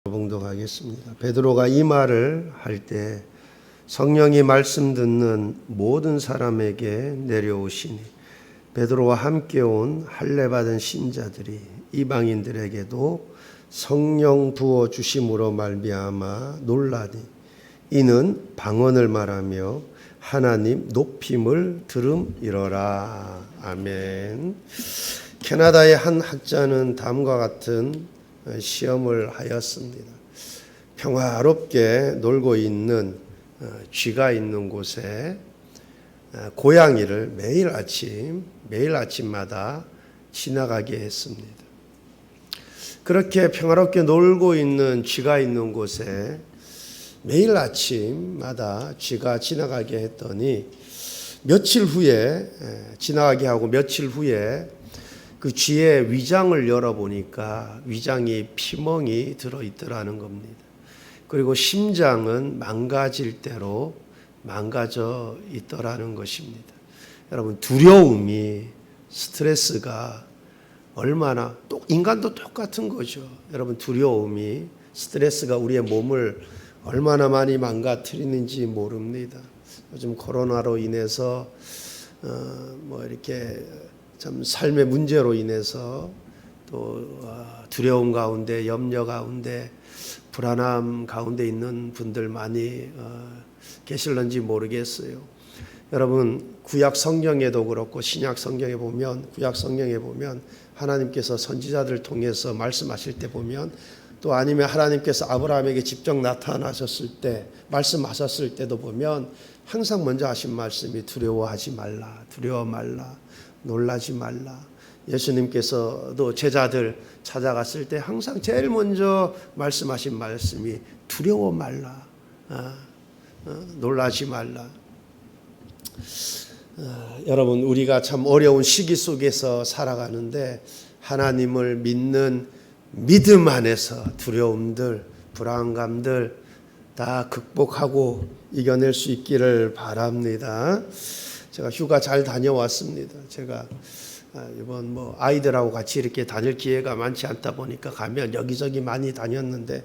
봉독하겠습니다. 베드로가 이 말을 할 때 성령이 말씀 듣는 모든 사람에게 내려오시니 베드로와 함께 온 할례 받은 신자들이 이방인들에게도 성령 부어 주심으로 말미암아 놀라니 이는 방언을 말하며 하나님 높임을 들음이러라. 아멘. 캐나다의 한 학자는 다음과 같은 시험을 하였습니다. 평화롭게 놀고 있는 쥐가 있는 곳에 고양이를 매일 아침마다 지나가게 했습니다. 그렇게 평화롭게 놀고 있는 쥐가 있는 곳에 매일 아침마다 쥐가 지나가게 했더니 지나가게 하고 며칠 후에 그 쥐의 위장을 열어보니까 위장이 피멍이 들어있더라는 겁니다. 그리고 심장은 망가질 대로 망가져 있더라는 것입니다. 여러분, 두려움이, 스트레스가 얼마나, 인간도 똑같은 거죠. 여러분, 두려움이, 스트레스가 우리의 몸을 얼마나 많이 망가뜨리는지 모릅니다. 요즘 코로나로 인해서 이렇게 참 삶의 문제로 인해서 또 두려움 가운데, 염려 가운데, 불안함 가운데 있는 분들 많이 계실런지 모르겠어요. 여러분, 구약 성경에도 그렇고 신약 성경에 보면, 구약 성경에 보면 하나님께서 선지자들을 통해서 말씀하실 때 보면, 또 아니면 하나님께서 아브라함에게 직접 나타나셨을 때, 말씀하셨을 때도 보면 항상 먼저 하신 말씀이 두려워하지 말라, 두려워 말라, 놀라지 말라. 예수님께서도 제자들 찾아갔을 때 항상 제일 먼저 말씀하신 말씀이 두려워 말라, 놀라지 말라. 여러분, 우리가 참 어려운 시기 속에서 살아가는데 하나님을 믿는 믿음 안에서 두려움들, 불안감들 다 극복하고 이겨낼 수 있기를 바랍니다. 제가 휴가 잘 다녀왔습니다. 제가 이번 아이들하고 같이 이렇게 다닐 기회가 많지 않다 보니까 가면 여기저기 많이 다녔는데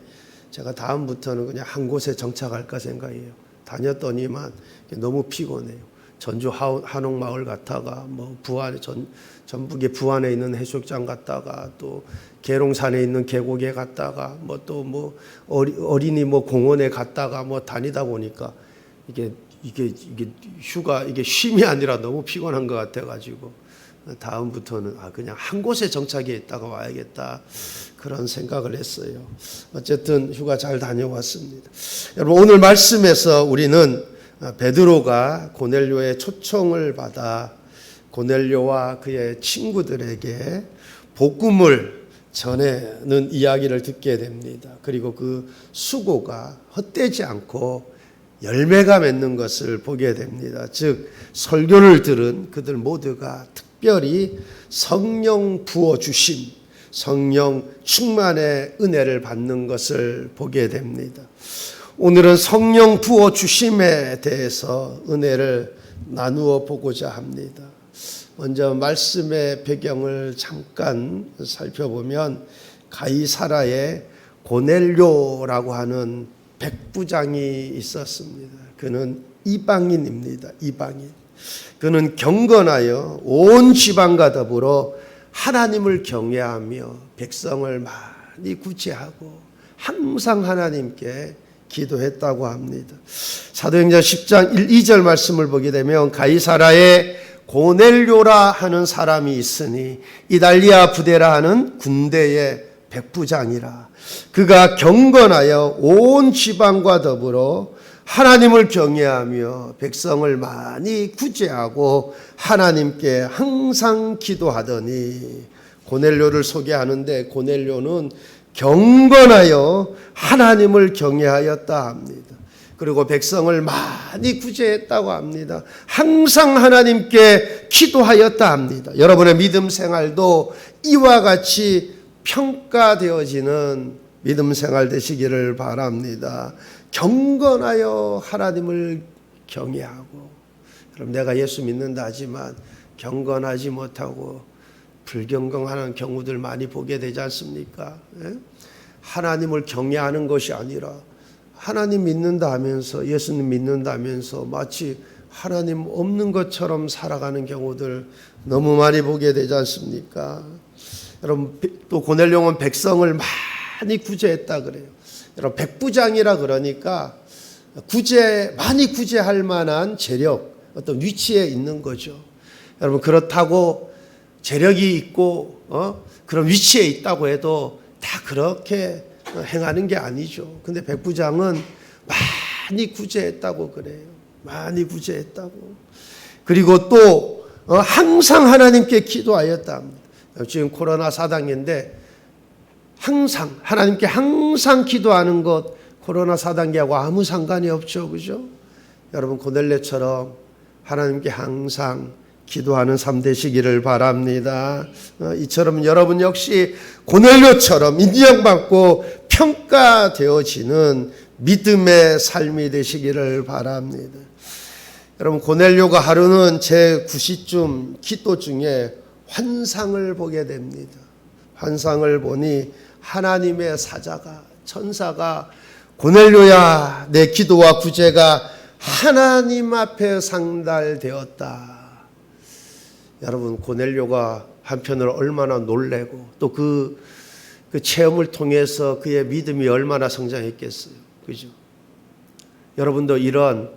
제가 다음부터는 그냥 한 곳에 정착할까 생각해요. 다녔더니만 너무 피곤해요. 전주 한옥마을 갔다가 전북의 부안에 있는 해수욕장 갔다가 또 계룡산에 있는 계곡에 갔다가 어린이 공원에 갔다가 다니다 보니까 이게 휴가, 이게 쉼이 아니라 너무 피곤한 것 같아가지고 다음부터는 그냥 한 곳에 정착해 있다가 와야겠다, 그런 생각을 했어요. 어쨌든 휴가 잘 다녀왔습니다. 여러분, 오늘 말씀에서 우리는 베드로가 고넬료의 초청을 받아 고넬료와 그의 친구들에게 복음을 전하는 이야기를 듣게 됩니다. 그리고 그 수고가 헛되지 않고 열매가 맺는 것을 보게 됩니다. 즉, 설교를 들은 그들 모두가 특별히 성령 부어주심, 성령 충만의 은혜를 받는 것을 보게 됩니다. 오늘은 성령 부어주심에 대해서 은혜를 나누어 보고자 합니다. 먼저 말씀의 배경을 잠깐 살펴보면 가이사라에 고넬료라고 하는 백부장이 있었습니다. 그는 이방인입니다. 이방인. 그는 경건하여 온 지방과 더불어 하나님을 경외하며 백성을 많이 구제하고 항상 하나님께 기도했다고 합니다. 사도행전 10장 1, 2절 말씀을 보게 되면 가이사라에 고넬료라 하는 사람이 있으니 이달리아 부대라 하는 군대의 백부장이라. 그가 경건하여 온 지방과 더불어 하나님을 경외하며 백성을 많이 구제하고 하나님께 항상 기도하더니, 고넬료를 소개하는데 고넬료는 경건하여 하나님을 경외하였다 합니다. 그리고 백성을 많이 구제했다고 합니다. 항상 하나님께 기도하였다 합니다. 여러분의 믿음 생활도 이와 같이 평가되어지는 믿음 생활 되시기를 바랍니다. 경건하여 하나님을 경외하고, 그럼 내가 예수 믿는다 하지만 경건하지 못하고 불경건하는 경우들 많이 보게 되지 않습니까? 하나님을 경외하는 것이 아니라 하나님 믿는다 하면서, 예수님 믿는다 하면서 마치 하나님 없는 것처럼 살아가는 경우들 너무 많이 보게 되지 않습니까? 여러분, 또 고넬료는 백성을 많이 구제했다 그래요. 여러분, 백부장이라 그러니까 많이 구제할 만한 재력, 어떤 위치에 있는 거죠. 여러분, 그렇다고 재력이 있고 그런 위치에 있다고 해도 다 그렇게 행하는 게 아니죠. 근데 백부장은 많이 구제했다고 그래요. 많이 구제했다고. 그리고 또 항상 하나님께 기도하였다 합니다. 지금 코로나 사단계인데 하나님께 항상 기도하는 것, 코로나 사단계하고 아무 상관이 없죠. 그죠? 여러분, 고넬료처럼 하나님께 항상 기도하는 삶 되시기를 바랍니다. 이처럼 여러분 역시 고넬료처럼 인정받고 평가되어지는 믿음의 삶이 되시기를 바랍니다. 여러분, 고넬료가 하루는 제 9시쯤 기도 중에 환상을 보게 됩니다. 환상을 보니 하나님의 사자가, 천사가 고넬료야, 내 기도와 구제가 하나님 앞에 상달되었다. 여러분, 고넬료가 한편으로 얼마나 놀래고 또 그 체험을 통해서 그의 믿음이 얼마나 성장했겠어요. 그죠? 여러분도 이런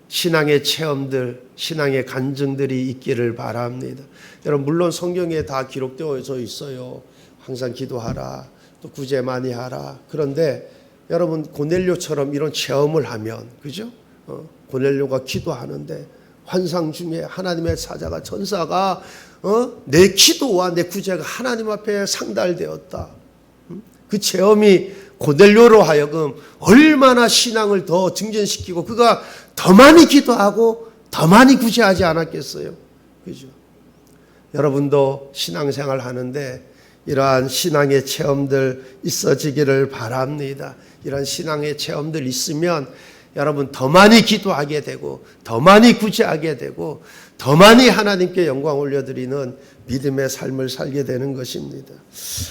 신앙의 체험들, 신앙의 간증들이 있기를 바랍니다. 여러분, 물론 성경에 다 기록되어져 있어요. 항상 기도하라, 또 구제 많이 하라. 그런데 여러분, 고넬료처럼 이런 체험을 하면, 그죠? 고넬료가 기도하는데 환상 중에 하나님의 사자가, 천사가 내 기도와 내 구제가 하나님 앞에 상달되었다. 그 체험이 고넬료로 하여금 얼마나 신앙을 더 증진시키고 그가 더 많이 기도하고 더 많이 구제하지 않았겠어요. 그죠? 여러분도 신앙생활 하는데 이러한 신앙의 체험들 있어지기를 바랍니다. 이런 신앙의 체험들 있으면 여러분 더 많이 기도하게 되고 더 많이 구제하게 되고 더 많이 하나님께 영광 올려드리는 믿음의 삶을 살게 되는 것입니다.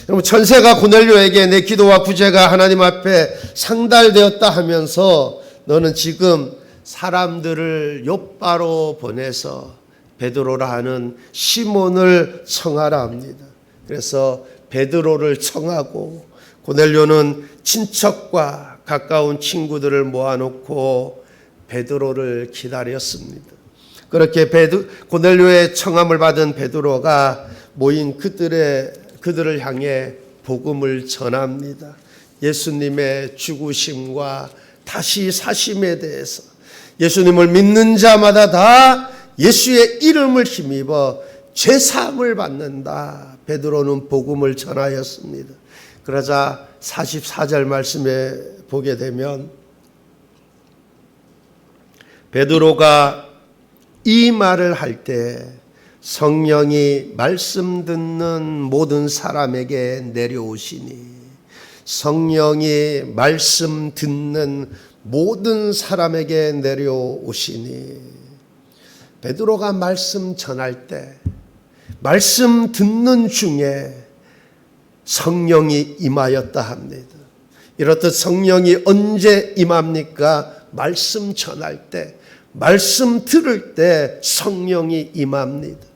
여러분, 천사가 고넬료에게 내 기도와 구제가 하나님 앞에 상달되었다 하면서 너는 지금 사람들을 욥바로 보내서 베드로라 하는 시몬을 청하라 합니다. 그래서 베드로를 청하고 고넬료는 친척과 가까운 친구들을 모아놓고 베드로를 기다렸습니다. 그렇게 고넬료의 청함을 받은 베드로가 모인 그들을 향해 복음을 전합니다. 예수님의 죽으심과 다시 사심에 대해서, 예수님을 믿는 자마다 다 예수의 이름을 힘입어 죄사함을 받는다. 베드로는 복음을 전하였습니다. 그러자 44절 말씀에 보게 되면 베드로가 이 말을 할 때 성령이 말씀 듣는 모든 사람에게 내려오시니, 성령이 말씀 듣는 모든 사람에게 내려오시니, 베드로가 말씀 전할 때 말씀 듣는 중에 성령이 임하였다 합니다. 이렇듯 성령이 언제 임합니까? 말씀 전할 때, 말씀 들을 때 성령이 임합니다.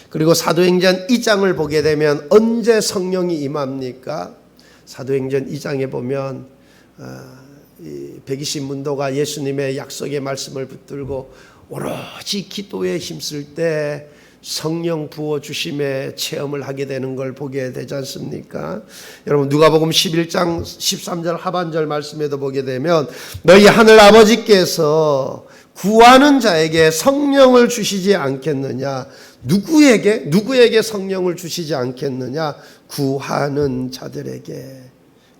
그리고 사도행전 2장을 보게 되면 언제 성령이 임합니까? 사도행전 2장에 보면 120문도가 예수님의 약속의 말씀을 붙들고 오로지 기도에 힘쓸 때 성령 부어주심의 체험을 하게 되는 걸 보게 되지 않습니까? 여러분, 누가복음 11장 13절 하반절 말씀에도 보게 되면 너희 하늘 아버지께서 구하는 자에게 성령을 주시지 않겠느냐? 누구에게 성령을 주시지 않겠느냐? 구하는 자들에게.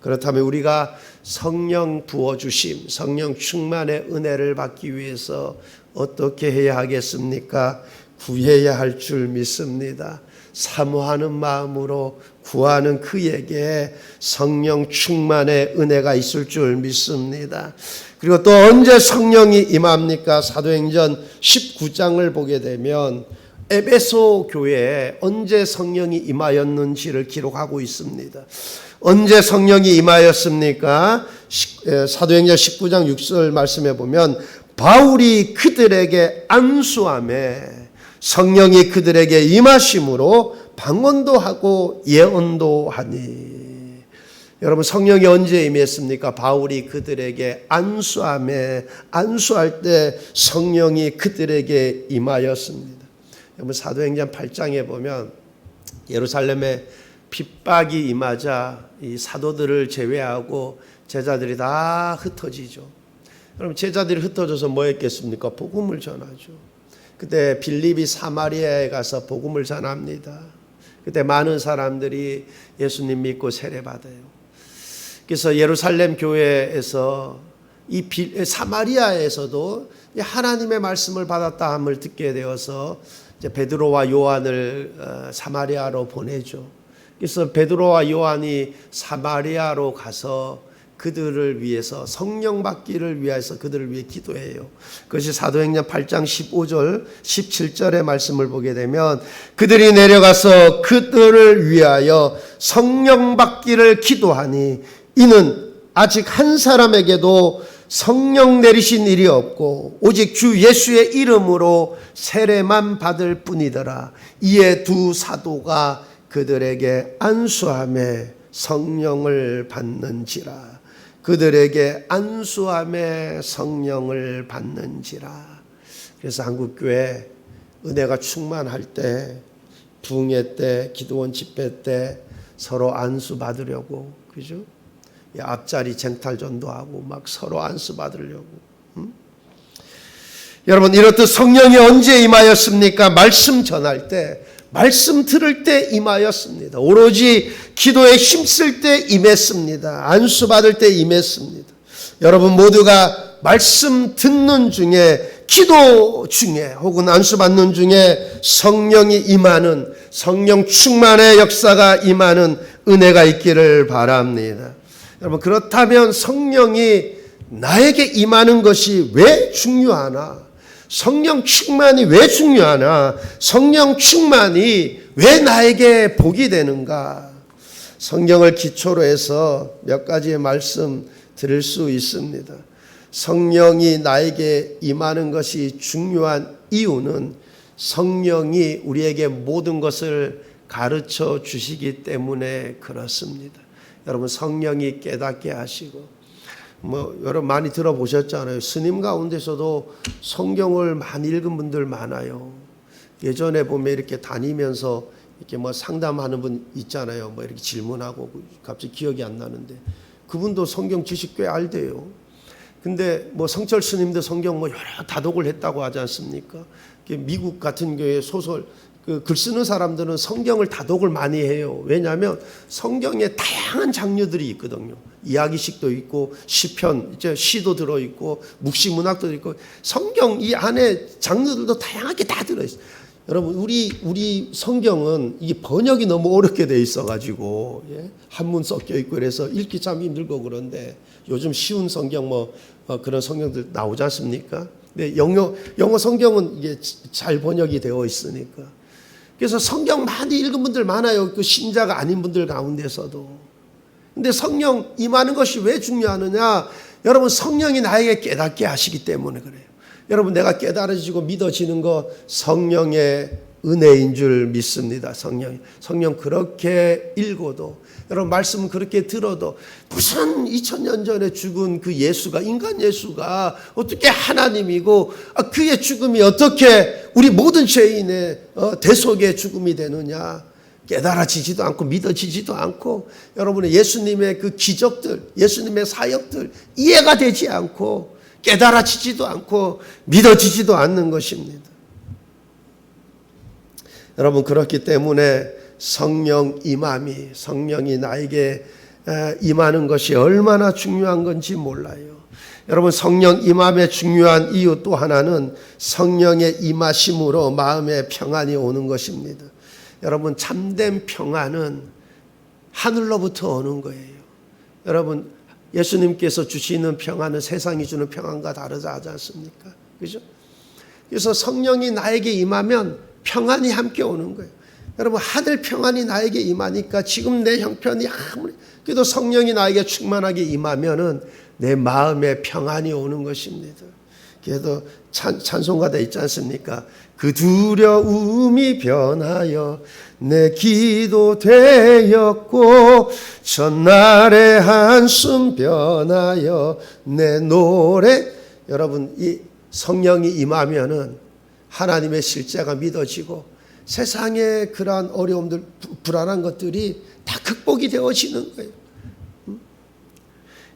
그렇다면 우리가 성령 부어주심, 성령 충만의 은혜를 받기 위해서 어떻게 해야 하겠습니까? 구해야 할 줄 믿습니다. 사모하는 마음으로 구하는 그에게 성령 충만의 은혜가 있을 줄 믿습니다. 그리고 또 언제 성령이 임합니까? 사도행전 19장을 보게 되면 에베소 교회에 언제 성령이 임하였는지를 기록하고 있습니다. 언제 성령이 임하였습니까? 사도행전 19장 6절 말씀해 보면 바울이 그들에게 안수함에 성령이 그들에게 임하심으로 방언도 하고 예언도 하니. 여러분, 성령이 언제 임했습니까? 바울이 그들에게 안수함에, 안수할 때 성령이 그들에게 임하였습니다. 여러분, 사도행전 8장에 보면 예루살렘에 핍박이 임하자 이 사도들을 제외하고 제자들이 다 흩어지죠. 그럼 제자들이 흩어져서 뭐 했겠습니까? 복음을 전하죠. 그때 빌립이 사마리아에 가서 복음을 전합니다. 그때 많은 사람들이 예수님 믿고 세례받아요. 그래서 예루살렘 교회에서 이 사마리아에서도 하나님의 말씀을 받았다 함을 듣게 되어서 이제 베드로와 요한을 사마리아로 보내죠. 그래서 베드로와 요한이 사마리아로 가서 그들을 위해서 성령 받기를 위해서 그들을 위해 기도해요. 그것이 사도행전 8장 15절 17절의 말씀을 보게 되면 그들이 내려가서 그들을 위하여 성령 받기를 기도하니 이는 아직 한 사람에게도 성령 내리신 일이 없고 오직 주 예수의 이름으로 세례만 받을 뿐이더라. 이에 두 사도가 그들에게 안수함에 성령을 받는지라. 그들에게 안수함에 성령을 받는지라. 그래서 한국교회 은혜가 충만할 때, 부흥회 때, 기도원 집회 때 서로 안수 받으려고, 그죠? 앞자리 쟁탈전도 하고 막 서로 안수 받으려고. 여러분, 이렇듯 성령이 언제 임하였습니까? 말씀 전할 때, 말씀 들을 때 임하였습니다. 오로지 기도에 힘쓸 때 임했습니다. 안수 받을 때 임했습니다. 여러분 모두가 말씀 듣는 중에, 기도 중에 혹은 안수 받는 중에 성령이 임하는, 성령 충만의 역사가 임하는 은혜가 있기를 바랍니다. 여러분, 그렇다면 성령이 나에게 임하는 것이 왜 중요하나? 성령 충만이 왜 중요하나? 성령 충만이 왜 나에게 복이 되는가? 성경을 기초로 해서 몇 가지의 말씀 드릴 수 있습니다. 성령이 나에게 임하는 것이 중요한 이유는 성령이 우리에게 모든 것을 가르쳐 주시기 때문에 그렇습니다. 여러분, 성령이 깨닫게 하시고, 여러분 많이 들어보셨잖아요. 스님 가운데서도 성경을 많이 읽은 분들 많아요. 예전에 보면 이렇게 다니면서 이렇게 상담하는 분 있잖아요. 이렇게 질문하고 갑자기 기억이 안 나는데 그분도 성경 지식 꽤 알대요. 근데 성철 스님도 성경 여러 다독을 했다고 하지 않습니까? 미국 같은 교회 소설 글 쓰는 사람들은 성경을 다독을 많이 해요. 왜냐하면 성경에 다양한 장르들이 있거든요. 이야기식도 있고 시편, 이제 시도 들어있고 묵시문학도 있고 성경 이 안에 장르들도 다양하게 다 들어있어요. 여러분 우리 성경은 이게 번역이 너무 어렵게 돼 있어가지고 한문 섞여 있고 그래서 읽기 참 힘들고 그런데 요즘 쉬운 성경 그런 성경들 나오지 않습니까? 근데 영어 성경은 이게 잘 번역이 되어 있으니까. 그래서 성경 많이 읽은 분들 많아요. 그 신자가 아닌 분들 가운데서도. 근데 성령 임하는 것이 왜 중요하느냐? 여러분 성령이 나에게 깨닫게 하시기 때문에 그래요. 여러분 내가 깨달아지고 믿어지는 거 성령의 은혜인 줄 믿습니다. 성령 그렇게 읽어도 여러분 말씀 그렇게 들어도 무슨 2000년 전에 죽은 그 예수가 인간 예수가 어떻게 하나님이고 그의 죽음이 어떻게 우리 모든 죄인의 대속의 죽음이 되느냐 깨달아지지도 않고 믿어지지도 않고 여러분의 예수님의 그 기적들 예수님의 사역들 이해가 되지 않고 깨달아지지도 않고 믿어지지도 않는 것입니다. 여러분 그렇기 때문에 성령 임함이 성령이 나에게 임하는 것이 얼마나 중요한 건지 몰라요. 여러분 성령 임함의 중요한 이유 또 하나는 성령의 임하심으로 마음의 평안이 오는 것입니다. 여러분 참된 평안은 하늘로부터 오는 거예요. 여러분 예수님께서 주시는 평안은 세상이 주는 평안과 다르지 않습니까? 그죠? 그래서 성령이 나에게 임하면 평안이 함께 오는 거예요. 여러분, 하늘 평안이 나에게 임하니까 지금 내 형편이 아무리 그래도 성령이 나에게 충만하게 임하면은 내 마음에 평안이 오는 것입니다. 그래도 찬송가도 있지 않습니까? 그 두려움이 변하여 내 기도 되었고 전날의 한숨 변하여 내 노래. 여러분, 이 성령이 임하면은 하나님의 실제가 믿어지고 세상의 그러한 어려움들, 불안한 것들이 다 극복이 되어지는 거예요.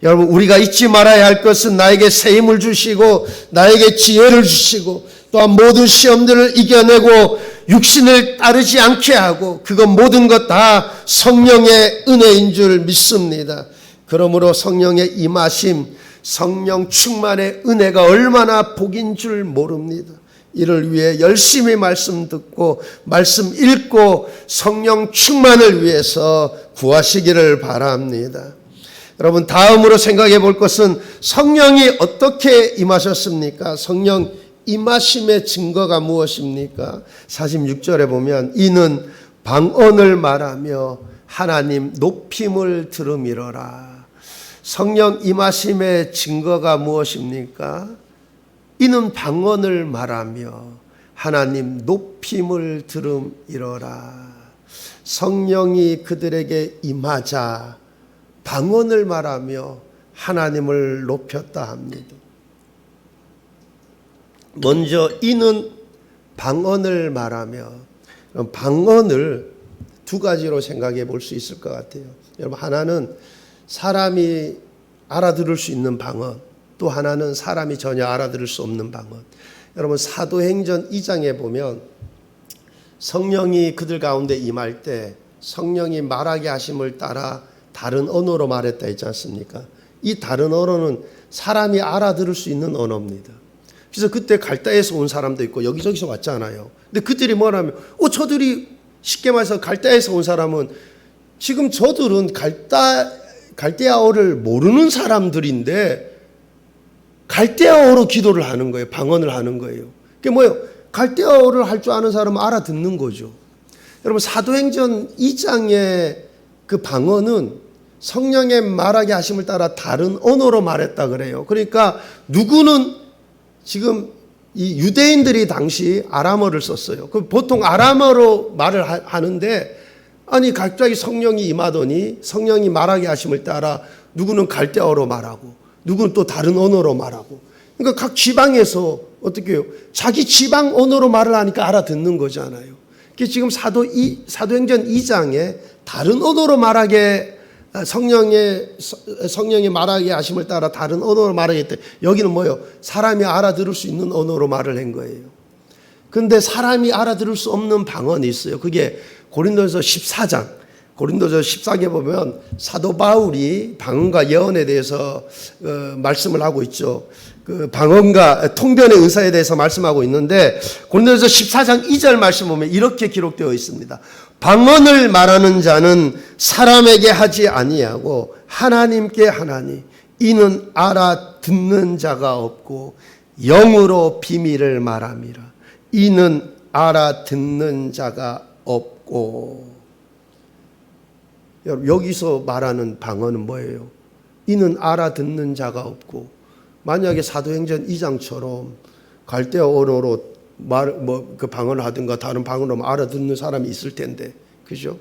여러분, 우리가 잊지 말아야 할 것은 나에게 새 힘을 주시고 나에게 지혜를 주시고 또한 모든 시험들을 이겨내고 육신을 따르지 않게 하고 그것 모든 것 다 성령의 은혜인 줄 믿습니다. 그러므로 성령의 임하심, 성령 충만의 은혜가 얼마나 복인 줄 모릅니다. 이를 위해 열심히 말씀 듣고 말씀 읽고 성령 충만을 위해서 구하시기를 바랍니다. 여러분, 다음으로 생각해 볼 것은 성령이 어떻게 임하셨습니까? 성령 임하심의 증거가 무엇입니까? 46절에 보면 이는 방언을 말하며 하나님 높임을 들음이러라. 성령 임하심의 증거가 무엇입니까? 이는 방언을 말하며 하나님 높임을 들음이러라. 성령이 그들에게 임하자 방언을 말하며 하나님을 높였다 합니다. 먼저 이는 방언을 말하며, 방언을 두 가지로 생각해 볼 수 있을 것 같아요. 여러분, 하나는 사람이 알아들을 수 있는 방언, 또 하나는 사람이 전혀 알아들을 수 없는 방언. 여러분, 사도행전 2장에 보면 성령이 그들 가운데 임할 때 성령이 말하게 하심을 따라 다른 언어로 말했다 했지 않습니까? 이 다른 언어는 사람이 알아들을 수 있는 언어입니다. 그래서 그때 갈대에서 온 사람도 있고 여기저기서 왔잖아요. 근데 그들이 뭐라면 저들이 쉽게 말해서 갈대에서 온 사람은 지금 저들은 갈대아어를 모르는 사람들인데 갈대아어로 기도를 하는 거예요. 방언을 하는 거예요. 그게 뭐예요? 갈대아어를 할 줄 아는 사람은 알아듣는 거죠. 여러분, 사도행전 2장의 그 방언은 성령의 말하게 하심을 따라 다른 언어로 말했다 그래요. 그러니까 누구는 지금 이 유대인들이 당시 아람어를 썼어요. 그 보통 아람어로 말을 하는데 아니 갑자기 성령이 임하더니 성령이 말하게 하심을 따라 누구는 갈대어로 말하고 누구는 또 다른 언어로 말하고, 그러니까 각 지방에서 어떻게 해요? 자기 지방 언어로 말을 하니까 알아듣는 거잖아요. 지금 사도행전 2장에 다른 언어로 말하게 성령이 말하게 하심을 따라 다른 언어로 말하겠대. 여기는 뭐예요? 사람이 알아들을 수 있는 언어로 말을 한 거예요. 그런데 사람이 알아들을 수 없는 방언이 있어요. 그게 고린도전서 14장. 고린도전서 14장에 보면 사도 바울이 방언과 예언에 대해서 말씀을 하고 있죠. 그 방언과 통변의 의사에 대해서 말씀하고 있는데 고린도전서 14장 2절 말씀 보면 이렇게 기록되어 있습니다. 방언을 말하는 자는 사람에게 하지 아니하고 하나님께 하나니 이는 알아듣는 자가 없고 영으로 비밀을 말함이라. 이는 알아듣는 자가 없고. 여기서 말하는 방언은 뭐예요? 이는 알아듣는 자가 없고. 만약에 사도행전 2장처럼 갈대아 언어로 그 방언을 하든가 다른 방언으로 알아듣는 사람이 있을 텐데, 그죠?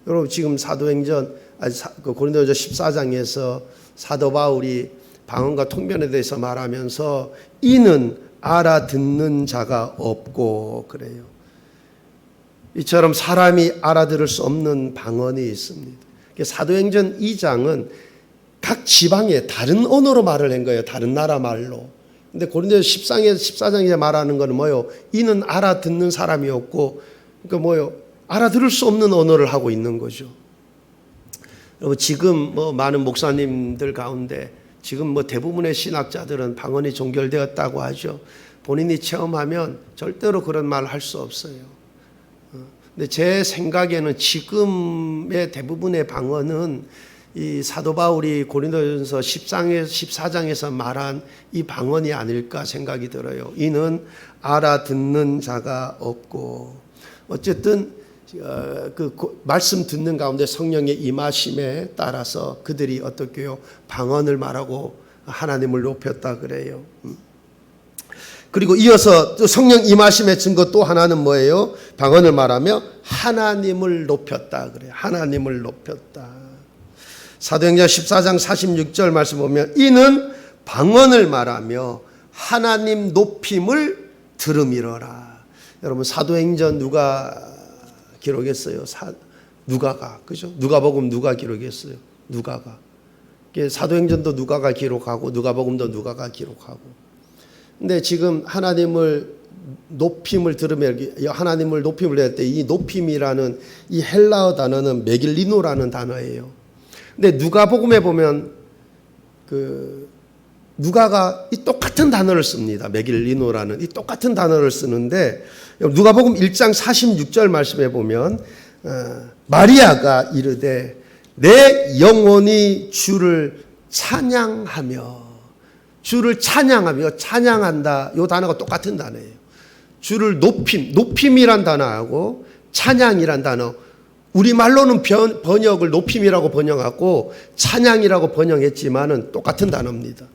여러분, 지금 고린도전서 14장에서 사도 바울이 방언과 통변에 대해서 말하면서 이는 알아듣는 자가 없고 그래요. 이처럼 사람이 알아들을 수 없는 방언이 있습니다. 사도행전 2장은 각 지방에 다른 언어로 말을 한 거예요. 다른 나라 말로. 근데 고린도서 14장에 말하는 거는 뭐예요? 이는 알아듣는 사람이 없고, 그러니까 뭐예요? 알아들을 수 없는 언어를 하고 있는 거죠. 여러분, 지금 많은 목사님들 가운데 지금 대부분의 신학자들은 방언이 종결되었다고 하죠. 본인이 체험하면 절대로 그런 말을 할 수 없어요. 근데 제 생각에는 지금의 대부분의 방언은 이 사도 바울이 고린도전서 14장에서 말한 이 방언이 아닐까 생각이 들어요. 이는 알아듣는 자가 없고. 어쨌든 말씀 듣는 가운데 성령의 임하심에 따라서 그들이 어떻게요? 방언을 말하고 하나님을 높였다 그래요. 그리고 이어서 또 성령 임하심의 증거 또 하나는 뭐예요? 방언을 말하며 하나님을 높였다 그래요. 하나님을 높였다. 사도행전 14장 46절 말씀 보면 이는 방언을 말하며 하나님 높임을 들음이러라. 여러분 사도행전 누가 기록했어요? 누가가, 그죠? 누가복음 누가 기록했어요? 누가가. 사도행전도 누가가 기록하고 누가복음도 누가가 기록하고. 근데 지금 하나님을 높임을 들으면 하나님을 높임을 할 때 이 높임이라는 이 헬라어 단어는 메길리노라는 단어예요. 근데 누가복음에 보면 누가가 이 똑같은 단어를 씁니다. 메길리노라는 이 똑같은 단어를 쓰는데 누가복음 1장 46절 말씀에 보면 마리아가 이르되 내 영혼이 주를 찬양하며 주를 찬양한다. 이 단어가 똑같은 단어예요. 주를 높임이란 단어하고 찬양이란 단어. 우리말로는 번역을 높임이라고 번역하고 찬양이라고 번역했지만은 똑같은 단어입니다.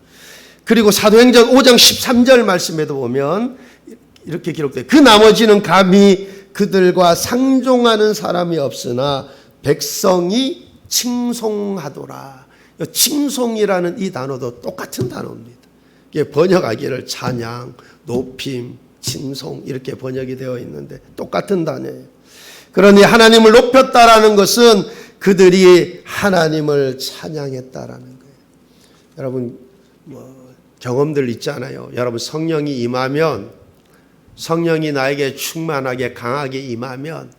그리고 사도행전 5장 13절 말씀에도 보면 이렇게 기록돼요. 그 나머지는 감히 그들과 상종하는 사람이 없으나 백성이 칭송하더라. 칭송이라는 이 단어도 똑같은 단어입니다. 이게 번역하기를 찬양, 높임, 칭송 이렇게 번역이 되어 있는데 똑같은 단어예요. 그러니 하나님을 높였다라는 것은 그들이 하나님을 찬양했다라는 거예요. 여러분 경험들 있잖아요. 여러분 성령이 임하면 성령이 나에게 충만하게 강하게 임하면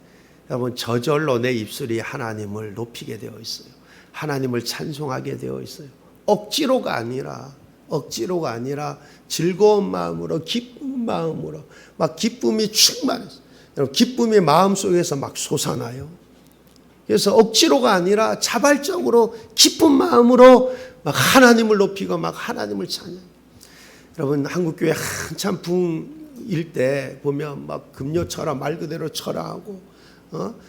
여러분 저절로 내 입술이 하나님을 높이게 되어 있어요. 하나님을 찬송하게 되어 있어요. 억지로가 아니라 즐거운 마음으로 기쁜 마음으로 막 기쁨이 충만해서 여러분 기쁨이 마음속에서 막 솟아나요. 그래서 억지로가 아니라 자발적으로 기쁜 마음으로 막 하나님을 높이고 막 하나님을 찬양. 여러분 한국교회 한참 붕일 때 보면 막 금요철야 말 그대로 철야하고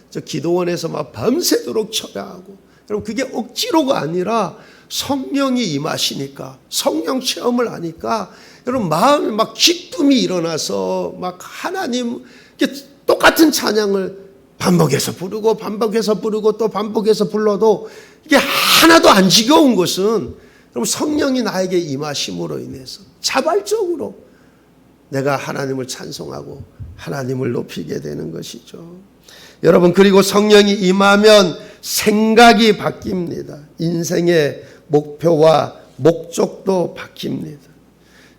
저 기도원에서 막 밤새도록 철야하고 여러분 그게 억지로가 아니라 성령이 임하시니까 성령 체험을 하니까 여러분 마음에 막 기쁨이 일어나서 막 하나님 똑같은 찬양을 반복해서 부르고 또 반복해서 불러도 이게 하나도 안 지겨운 것은 여러분 성령이 나에게 임하심으로 인해서 자발적으로 내가 하나님을 찬송하고 하나님을 높이게 되는 것이죠. 여러분 그리고 성령이 임하면 생각이 바뀝니다. 인생의 목표와 목적도 바뀝니다.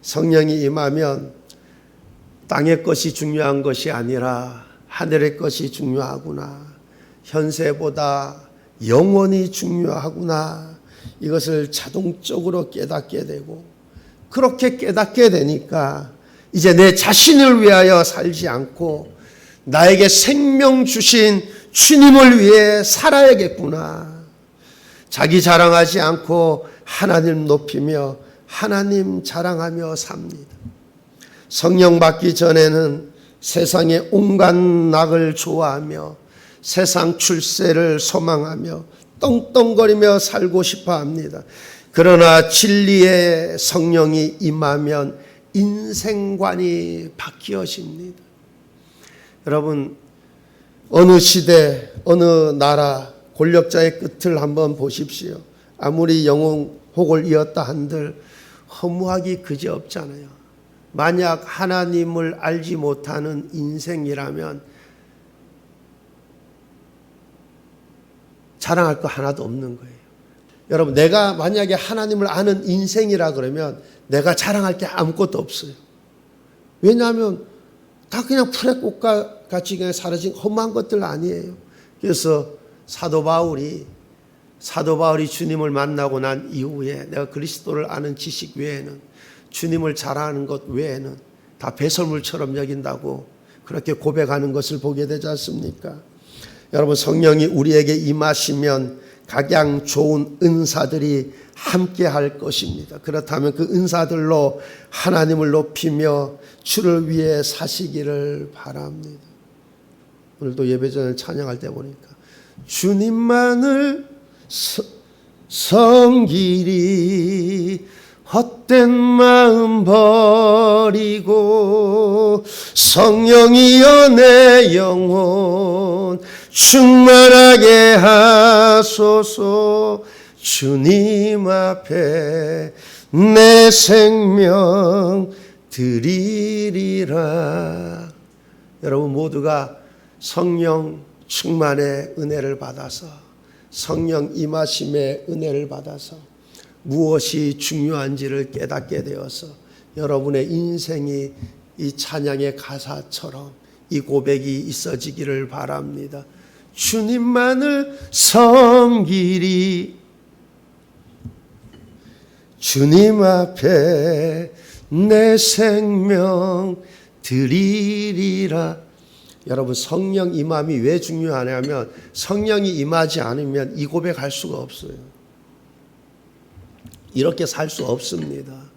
성령이 임하면 땅의 것이 중요한 것이 아니라 하늘의 것이 중요하구나. 현세보다 영원히 중요하구나. 이것을 자동적으로 깨닫게 되고 그렇게 깨닫게 되니까 이제 내 자신을 위하여 살지 않고 나에게 생명 주신 주님을 위해 살아야겠구나. 자기 자랑하지 않고 하나님 높이며 하나님 자랑하며 삽니다. 성령 받기 전에는 세상의 온갖 낙을 좋아하며 세상 출세를 소망하며 떵떵거리며 살고 싶어 합니다. 그러나 진리의 성령이 임하면 인생관이 바뀌어집니다. 여러분 어느 시대 어느 나라 권력자의 끝을 한번 보십시오. 아무리 영웅혹을 이었다 한들 허무하기 그지없잖아요. 만약 하나님을 알지 못하는 인생이라면 자랑할 거 하나도 없는 거예요. 여러분 내가 만약에 하나님을 아는 인생이라 그러면 내가 자랑할 게 아무것도 없어요. 왜냐하면 다 그냥 풀의 꽃과 같이 그냥 사라진 험한 것들 아니에요. 그래서 사도 바울이 주님을 만나고 난 이후에 내가 그리스도를 아는 지식 외에는 주님을 잘 아는 것 외에는 다 배설물처럼 여긴다고 그렇게 고백하는 것을 보게 되지 않습니까? 여러분 성령이 우리에게 임하시면 각양 좋은 은사들이 함께 할 것입니다. 그렇다면 그 은사들로 하나님을 높이며 주를 위해 사시기를 바랍니다. 오늘도 예배 전에 찬양할 때 보니까 주님만을 섬기리 헛된 마음 버리고 성령이여 내 영혼 충만하게 하소서. 주님 앞에 내 생명 드리리라. 여러분 모두가 성령 충만의 은혜를 받아서 성령 임하심의 은혜를 받아서 무엇이 중요한지를 깨닫게 되어서 여러분의 인생이 이 찬양의 가사처럼 이 고백이 있어지기를 바랍니다. 주님만을 섬기리 주님 앞에 내 생명 드리리라. 여러분 성령 임함이 왜 중요하냐면 성령이 임하지 않으면 이 고백할 수가 없어요. 이렇게 살 수 없습니다.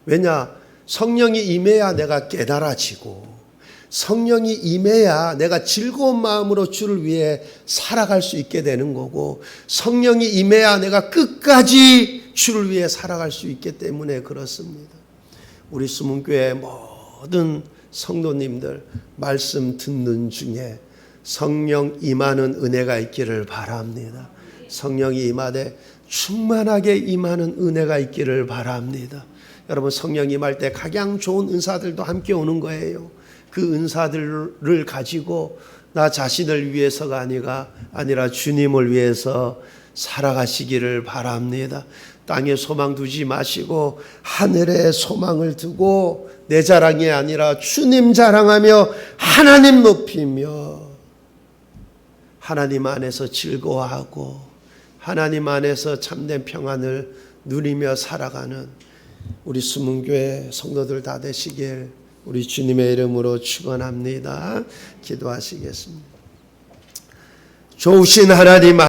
왜냐? 성령이 임해야 내가 깨달아지고 성령이 임해야 내가 즐거운 마음으로 주를 위해 살아갈 수 있게 되는 거고 성령이 임해야 내가 끝까지 주를 위해 살아갈 수 있기 때문에 그렇습니다. 우리 수문교회 모든 성도님들 말씀 듣는 중에 성령 임하는 은혜가 있기를 바랍니다. 성령이 임하되 충만하게 임하는 은혜가 있기를 바랍니다. 여러분 성령 임할 때 각양 좋은 은사들도 함께 오는 거예요. 그 은사들을 가지고 나 자신을 위해서가 아니라 주님을 위해서 살아가시기를 바랍니다. 땅에 소망 두지 마시고 하늘에 소망을 두고 내 자랑이 아니라 주님 자랑하며 하나님 높이며 하나님 안에서 즐거워하고 하나님 안에서 참된 평안을 누리며 살아가는 우리 수문교회 성도들 다 되시길 우리 주님의 이름으로 축원합니다. 기도하시겠습니다. 좋으신 하나님